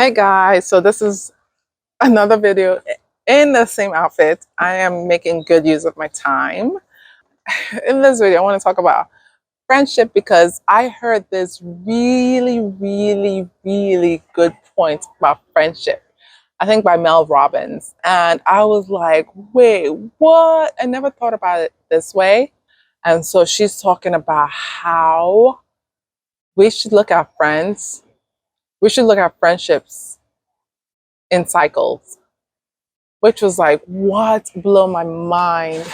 Hey guys, so this is another video in the same outfit. I am making good use of my time. In this video, I want to talk about friendship because I heard this really good point about friendship. I think by Mel Robbins. And I was like, wait, what? I never thought about it this way. And so she's talking about how we should look at friends, we should look at friendships in cycles, which was like, what? Blow my mind.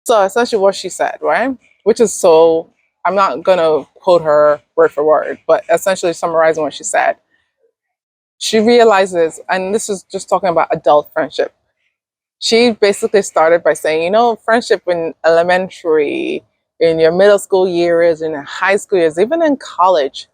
So essentially what she said, right? Which is so, I'm not going to quote her word for word, but essentially summarizing what she said. She realizes, and this is just talking about adult friendship. She basically started by saying, friendship in elementary, in your middle school years, in your high school years, even in college,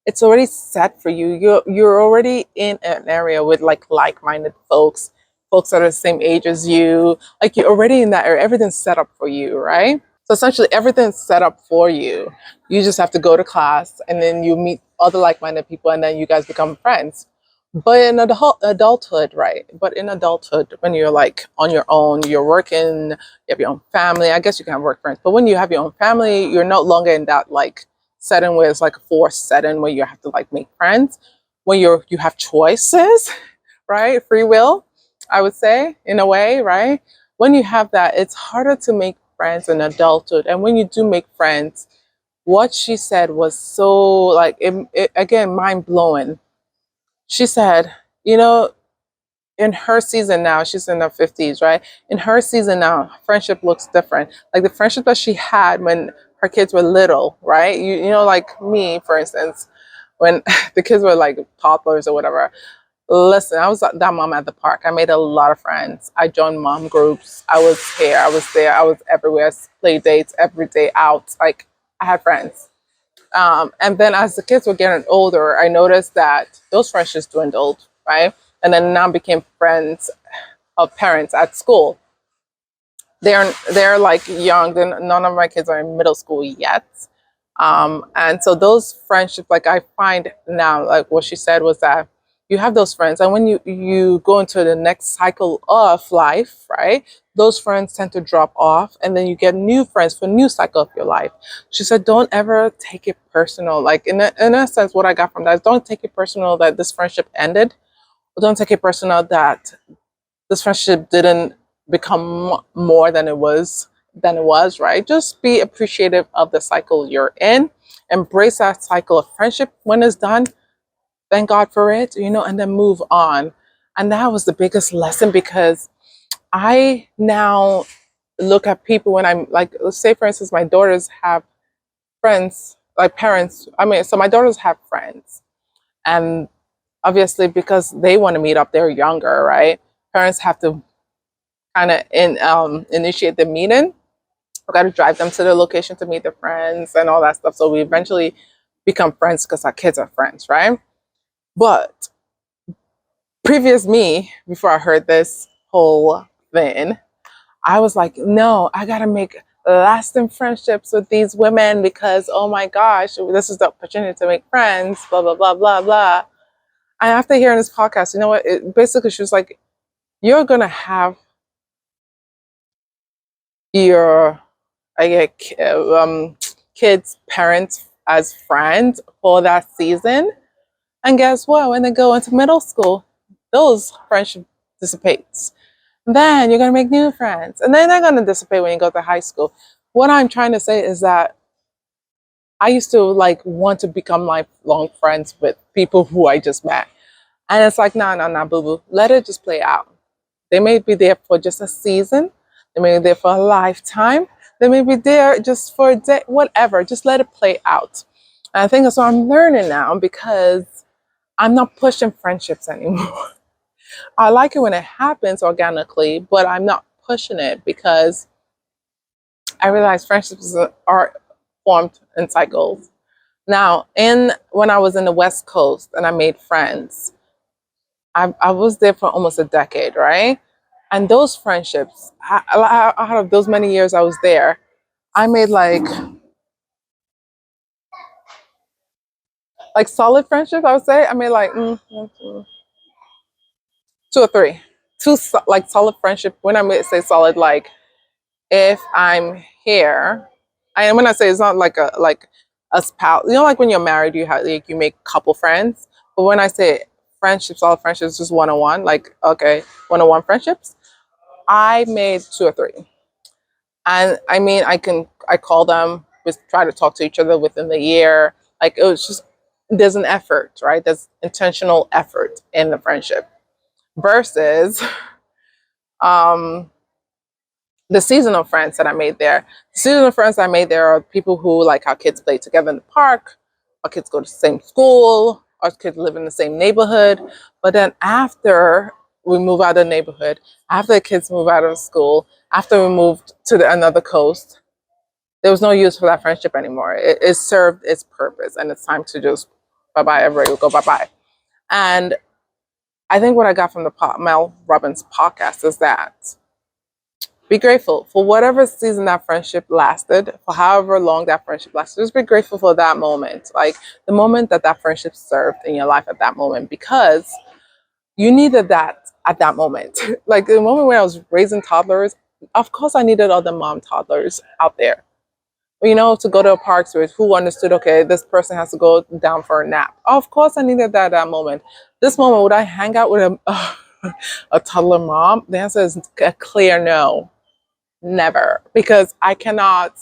it's already set for you. You're already in an area with like-minded folks that are the same age as you. Like you're already in that area. Everything's set up for you, right? So essentially everything's set up for you. You just have to go to class and then you meet other like-minded people and then you guys become friends. But in adulthood, right? But in adulthood, when you're like on your own, you're working, you have your own family. I guess you can have work friends. But when you have your own family, you're no longer in that like setting where it's like a forced setting where you have to like make friends. When you have choices, right? Free will, I would say, in a way, right? When you have that, it's harder to make friends in adulthood. And when you do make friends, what she said was so like again mind blowing. She said, in her season now, she's in her 50s, right? In her season now, friendship looks different. Like the friendship that she had when her kids were little, right? Like me, for instance, when the kids were like toddlers or whatever. Listen, I was that mom at the park. I made a lot of friends. I joined mom groups. I was here. I was there. I was everywhere. Play dates every day out. Like I had friends. And then as the kids were getting older, I noticed that those friendships dwindled, right? And then now became friends of parents at school. They're like young. None of my kids are in middle school yet. And so those friendships, like I find now, like what she said was that you have those friends, and when you go into the next cycle of life, right? Those friends tend to drop off, and then you get new friends for a new cycle of your life. She said, don't ever take it personal. Like in a sense, what I got from that is don't take it personal that this friendship ended. Don't take it personal that this friendship didn't become more than it was, right? Just be appreciative of the cycle you're in. Embrace that cycle of friendship. When it's done, thank God for it, and then move on. And that was the biggest lesson because I now look at people when I'm like, let's say for instance, my daughters have friends, like parents. I mean, so my daughters have friends. And obviously because they want to meet up, they're younger, right? Parents have to kind of initiate the meeting. I got to drive them to the location to meet their friends and all that stuff. So we eventually become friends because our kids are friends, right? But previous me, before I heard this whole thing, I was like, no, I got to make lasting friendships with these women because, oh my gosh, this is the opportunity to make friends, blah, blah, blah, blah, blah. And after hearing this podcast, you know what? Basically, she was like, you're going to have your kids' parents as friends for that season. And guess what? When they go into middle school, those friendships dissipates. Then you're gonna make new friends, and then they're gonna dissipate when you go to high school. What I'm trying to say is that I used to like want to become lifelong friends with people who I just met, and it's like, nah, boo boo. Let it just play out. They may be there for just a season. They may be there for a lifetime. They may be there just for a day, whatever. Just let it play out. And I think that's what I'm learning now because I'm not pushing friendships anymore. I like it when it happens organically, but I'm not pushing it because I realize friendships are formed in cycles. Now, when I was in the West Coast and I made friends, I was there for almost a decade, right? And those friendships, out of those many years I was there, I made like Like solid friendships, I would say. I mean, like two or three. Like solid friendship. When I say solid, like if I'm here, and when I say it's not like a spouse, you know, like when you're married, you have like you make couple friends. But when I say friendships, all friendships, just one on one, like okay, one on one friendships, I made two or three, and I mean, I call them, we try to talk to each other within the year. Like it was just there's an effort, right? There's intentional effort in the friendship versus um the seasonal friends that I made there. The seasonal friends I made there are people who like our kids play together in the park, our kids go to the same school, our kids live in the same neighborhood. But then after we move out of the neighborhood, after the kids move out of school, after we moved to another coast, there was no use for that friendship anymore. It served its purpose, and it's time to just bye bye. Everybody will go bye bye. And I think what I got from the Mel Robbins podcast is that be grateful for whatever season that friendship lasted, for however long that friendship lasted. Just be grateful for that moment, like the moment that that friendship served in your life at that moment, because you needed that at that moment. Like the moment when I was raising toddlers, of course I needed other mom toddlers out there. You know, to go to a park with who understood, okay, this person has to go down for a nap. Of course I needed that at that moment. This moment, would I hang out with a toddler mom? The answer is a clear no. Never, because I cannot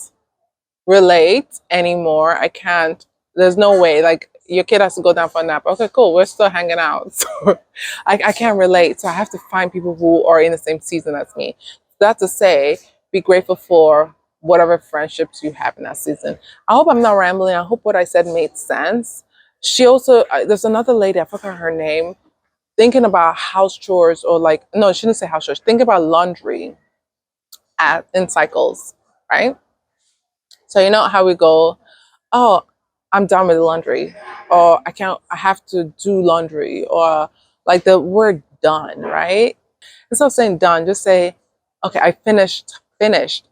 relate anymore. I can't. There's no way. Like your kid has to go down for a nap. Okay, cool. We're still hanging out. So I can't relate. So I have to find people who are in the same season as me. That to say, be grateful for whatever friendships you have in that season. I hope I'm not rambling. I hope what I said made sense. She also there's another lady. I forgot her name. Thinking about house chores or like no, she didn't say house chores. Think about laundry in cycles, right? So you know how we go, oh, I'm done with the laundry, or I have to do laundry, or like the word done, right? Instead of saying done, just say, okay, I finished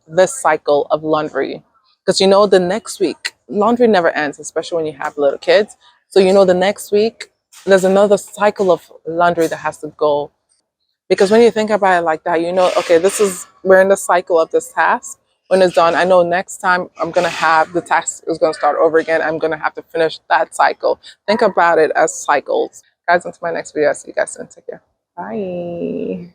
this cycle of laundry. Because you know the next week, laundry never ends, especially when you have little kids. So you know the next week, there's another cycle of laundry that has to go. Because when you think about it like that, you know, okay, we're in the cycle of this task. When it's done, I know next time the task is gonna start over again. I'm gonna have to finish that cycle. Think about it as cycles. Guys, until my next video, I'll see you guys soon. Take care. Bye.